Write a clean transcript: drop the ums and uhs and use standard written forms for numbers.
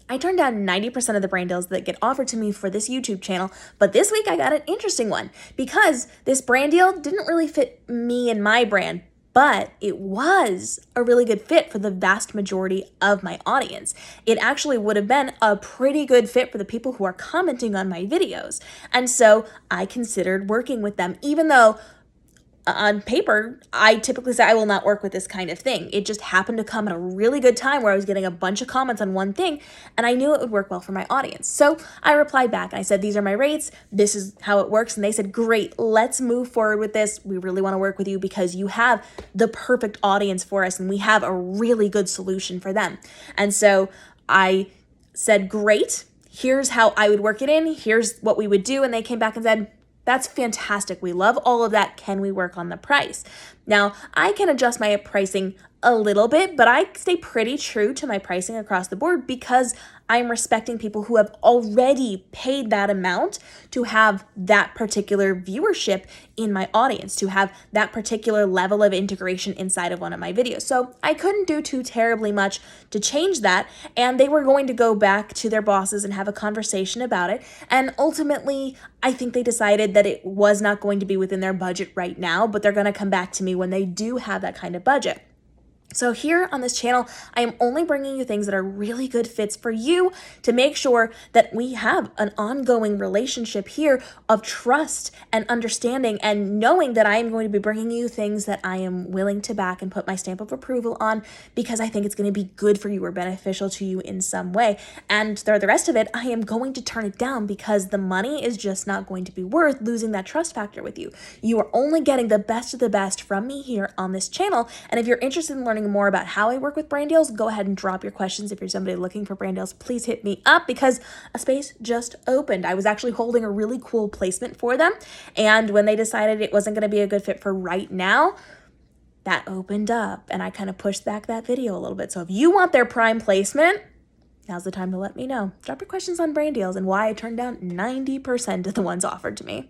I turned down 90% of the brand deals that get offered to me for this YouTube channel, but this week I got an interesting one because this brand deal didn't really fit me and my brand, but it was a really good fit for the vast majority of my audience. It actually would have been a pretty good fit for the people who are commenting on my videos. And so I considered working with them, even though on paper, I typically say I will not work with this kind of thing. It just happened to come at a really good time where I was getting a bunch of comments on one thing, and I knew it would work well for my audience. So I replied back and I said, these are my rates. This is how it works. And they said, great, let's move forward with this. We really want to work with you because you have the perfect audience for us, and we have a really good solution for them. And so I said, great, here's how I would work it in. Here's what we would do. And they came back and said, that's fantastic. We love all of that. Can we work on the price? Now, I can adjust my pricing a little bit, but I stay pretty true to my pricing across the board because I'm respecting people who have already paid that amount to have that particular viewership in my audience, to have that particular level of integration inside of one of my videos. So I couldn't do too terribly much to change that, and they were going to go back to their bosses and have a conversation about it. And ultimately, I think they decided that it was not going to be within their budget right now, but they're going to come back to me when they do have that kind of budget. So here on this channel, I am only bringing you things that are really good fits for you to make sure that we have an ongoing relationship here of trust and understanding, and knowing that I am going to be bringing you things that I am willing to back and put my stamp of approval on because I think it's going to be good for you or beneficial to you in some way. And for the rest of it, I am going to turn it down because the money is just not going to be worth losing that trust factor with you. You are only getting the best of the best from me here on this channel. And if you're interested in learning more about how I work with brand deals, go ahead and drop your questions. If you're somebody looking for brand deals, please hit me up because a space just opened. I was actually holding a really cool placement for them, and when they decided it wasn't going to be a good fit for right now, that opened up and I kind of pushed back that video a little bit. So if you want their prime placement, now's the time to let me know. Drop your questions on brand deals and why I turned down 90% of the ones offered to me.